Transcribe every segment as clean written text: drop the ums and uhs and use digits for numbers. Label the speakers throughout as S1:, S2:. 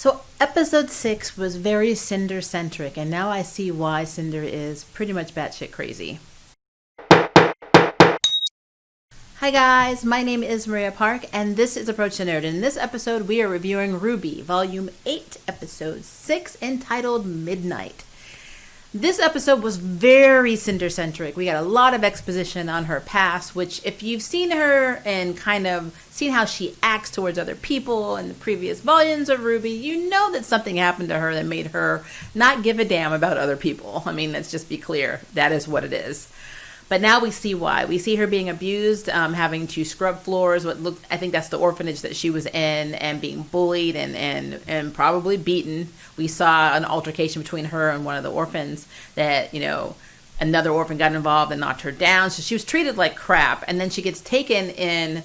S1: So episode 6 was very Cinder centric, and now I see why Cinder is pretty much batshit crazy. Hi guys, my name is Maria Park, and this is Approach the Nerd. In this episode, we are reviewing RWBY, Volume 8, Episode 6, entitled Midnight. This episode was very Cinder-centric. We got a lot of exposition on her past, which if you've seen her and kind of seen how she acts towards other people in the previous volumes of RWBY, you know that something happened to her that made her not give a damn about other people. I mean, let's just be clear. That is what it is. But now we see why. We see her being abused, having to scrub floors. I think that's the orphanage that she was in, and being bullied and probably beaten. We saw an altercation between her and one of the orphans that, another orphan got involved and knocked her down. So she was treated like crap. And then she gets taken in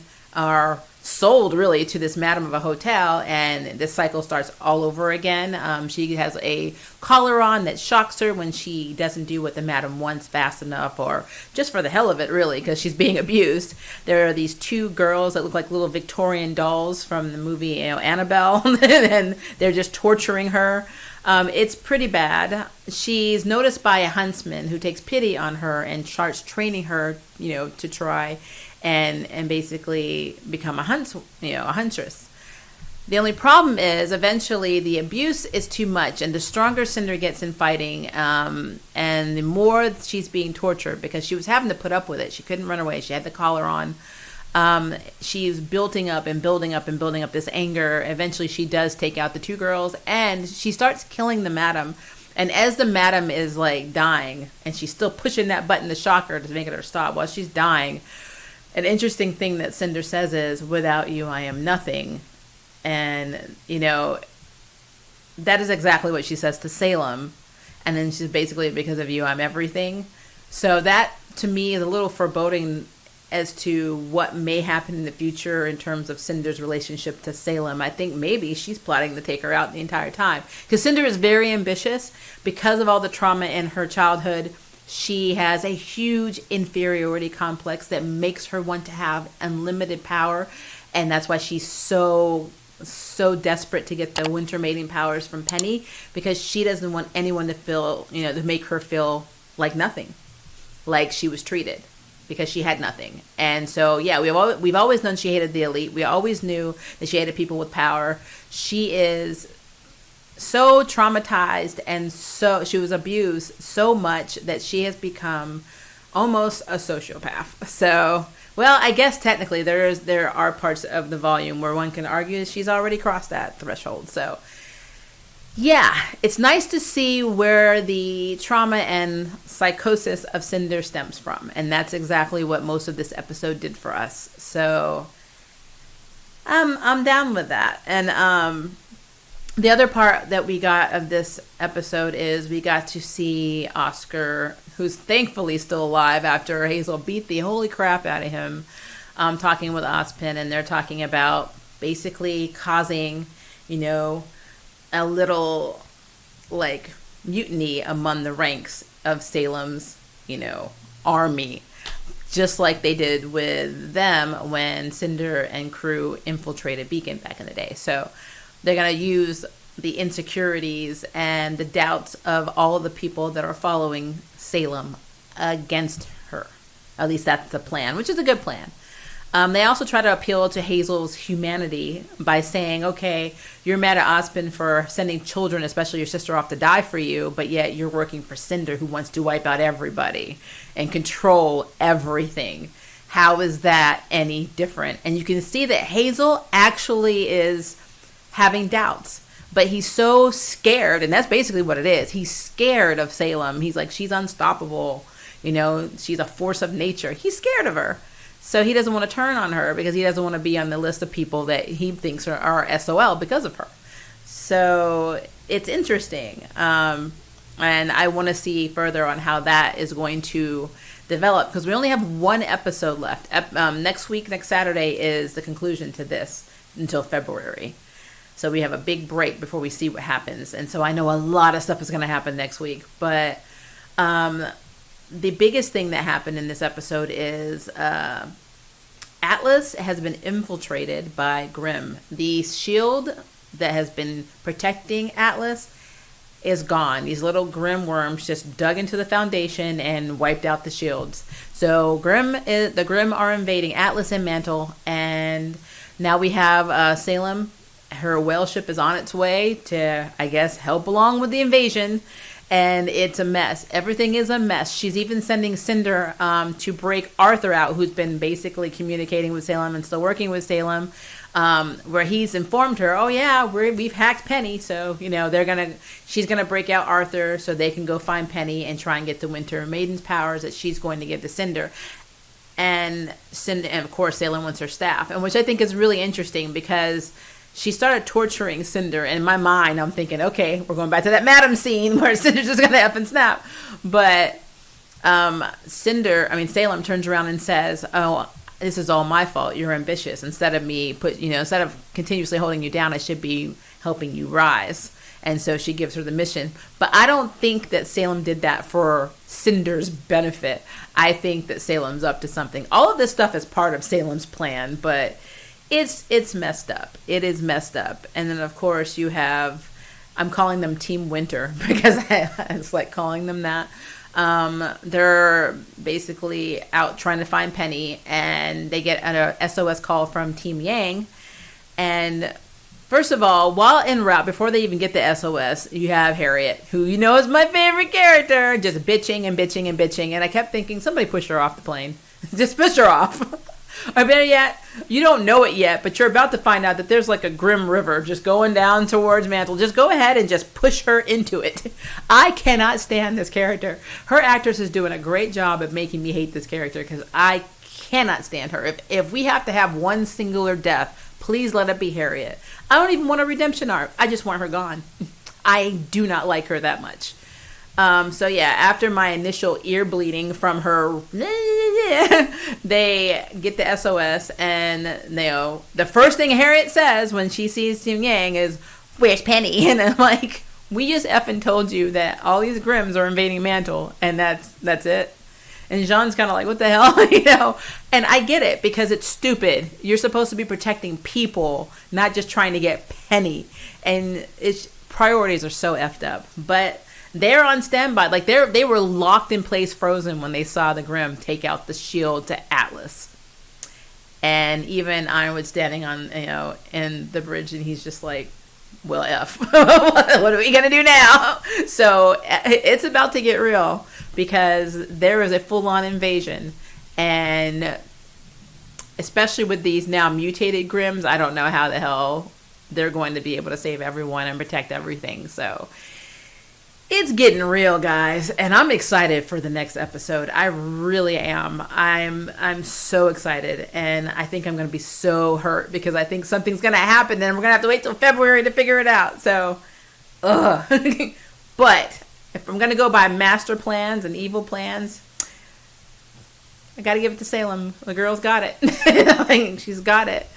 S1: sold really to this madam of a hotel, and this cycle starts all over again. She has a collar on that shocks her when she doesn't do what the madam wants fast enough, or just for the hell of it really, because she's being abused. There are these two girls that look like little Victorian dolls from the movie Annabelle and they're just torturing her. It's pretty bad. She's noticed by a huntsman who takes pity on her and starts training her, to try and basically become a huntress. The only problem is eventually the abuse is too much, and the stronger Cinder gets in fighting, and the more she's being tortured, because she was having to put up with it. She couldn't run away. She had the collar on. She's building up and building up and building up this anger. Eventually she does take out the two girls, and she starts killing the madam. And as the madam is like dying, and she's still pushing that button to shock her to make her stop while she's dying, an interesting thing that Cinder says is, "Without you, I am nothing." And, that is exactly what she says to Salem. And then she's basically, "Because of you, I'm everything." So that, to me, is a little foreboding as to what may happen in the future in terms of Cinder's relationship to Salem. I think maybe she's plotting to take her out the entire time. Because Cinder is very ambitious. Because of all the trauma in her childhood, she has a huge inferiority complex that makes her want to have unlimited power. And that's why she's so desperate to get the winter mating powers from Penny, because she doesn't want anyone to feel, to make her feel like nothing, like she was treated, because she had nothing. And so, yeah, we've always known she hated the elite. We always knew that she hated people with power. She is so traumatized, and so she was abused so much that she has become almost a sociopath. So, well, I guess technically there are parts of the volume where one can argue she's already crossed that threshold. So, yeah, it's nice to see where the trauma and psychosis of Cinder stems from, and that's exactly what most of this episode did for us. So, I'm down with that. And the other part that we got of this episode is we got to see Oscar, who's thankfully still alive after Hazel beat the holy crap out of him, talking with Ozpin, and they're talking about basically causing, a little like mutiny among the ranks of Salem's, army, just like they did with them when Cinder and crew infiltrated Beacon back in the day. So they're going to use the insecurities and the doubts of all of the people that are following Salem against her. At least that's the plan, which is a good plan. They also try to appeal to Hazel's humanity by saying, okay, you're mad at Ozpin for sending children, especially your sister, off to die for you, but yet you're working for Cinder, who wants to wipe out everybody and control everything. How is that any different? And you can see that Hazel actually is having doubts, but he's so scared, and that's basically what it is. He's scared of Salem. He's like, she's unstoppable. She's a force of nature. He's scared of her. So he doesn't want to turn on her because he doesn't want to be on the list of people that he thinks are SOL because of her. So it's interesting. And I want to see further on how that is going to develop, because we only have one episode left. Next Saturday is the conclusion to this until February. So we have a big break before we see what happens. And so I know a lot of stuff is going to happen next week. But the biggest thing that happened in this episode is Atlas has been infiltrated by Grimm. The shield that has been protecting Atlas is gone. These little Grimm worms just dug into the foundation and wiped out the shields. So the Grimm are invading Atlas and Mantle, and now we have Salem. Her whale ship is on its way to, I guess, help along with the invasion, and it's a mess. Everything is a mess. She's even sending Cinder to break Arthur out, who's been basically communicating with Salem and still working with Salem. Where he's informed her, oh yeah, we've hacked Penny, so she's gonna break out Arthur so they can go find Penny and try and get the Winter Maiden's powers that she's going to give to Cinder. And of course Salem wants her staff, and which I think is really interesting because she started torturing Cinder. In my mind, I'm thinking, okay, we're going back to that Madam scene where Cinder's just gonna F and snap. But Salem turns around and says, oh, this is all my fault. You're ambitious. Instead of continuously holding you down, I should be helping you rise. And so she gives her the mission. But I don't think that Salem did that for Cinder's benefit. I think that Salem's up to something. All of this stuff is part of Salem's plan, but it's messed up. It is messed up. And then of course you have, I'm calling them Team Winter because it's like calling them that. They're basically out trying to find Penny, and they get an SOS call from Team Yang. And first of all, while en route, before they even get the SOS, you have Harriet, who is my favorite character, just bitching and bitching and bitching. And I kept thinking, somebody pushed her off the plane. Just push her off. Or better yet, you don't know it yet, but you're about to find out that there's like a Grimm river just going down towards Mantle. Just go ahead and just push her into it. I cannot stand this character. Her actress is doing a great job of making me hate this character because I cannot stand her. If we have to have one singular death, please let it be Harriet. I don't even want a redemption arc. I just want her gone. I do not like her that much. So yeah, after my initial ear bleeding from her, they get the SOS, and the first thing Harriet says when she sees Team Yang is, "Where's Penny?" And I'm like, we just effing told you that all these Grimms are invading Mantle, and that's it. And Jean's kind of like, what the hell, And I get it because it's stupid. You're supposed to be protecting people, not just trying to get Penny, and its priorities are so effed up, but. They're on standby. Like they were locked in place, frozen when they saw the Grimm take out the shield to Atlas. And even Ironwood standing on, in the bridge, and he's just like, well, F. What are we going to do now? So it's about to get real because there is a full-on invasion. And especially with these now mutated Grimms, I don't know how the hell they're going to be able to save everyone and protect everything. So it's getting real, guys, and I'm excited for the next episode. I really am. I'm so excited, and I think I'm going to be so hurt because I think something's going to happen, and we're going to have to wait till February to figure it out. So, But if I'm going to go by master plans and evil plans, I got to give it to Salem. The girl's got it. She's got it.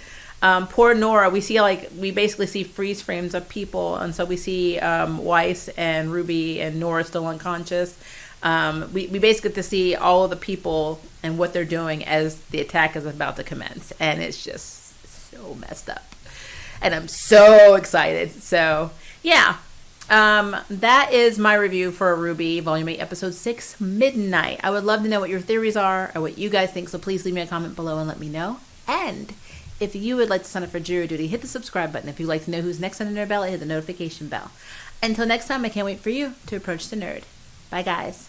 S1: Poor Nora, we basically see freeze frames of people, and so we see Weiss and Ruby and Nora still unconscious. We basically get to see all of the people and what they're doing as the attack is about to commence, and it's just so messed up. And I'm so excited. So yeah, that is my review for RWBY Volume 8, Episode 6, Midnight. I would love to know what your theories are or what you guys think, so please leave me a comment below and let me know. And if you would like to sign up for jury duty, hit the subscribe button. If you'd like to know who's next on the Nerd Ballot, hit the notification bell. Until next time, I can't wait for you to approach the nerd. Bye, guys.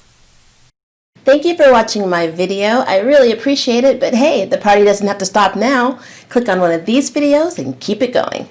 S2: Thank you for watching my video. I really appreciate it, but hey, the party doesn't have to stop now. Click on one of these videos and keep it going.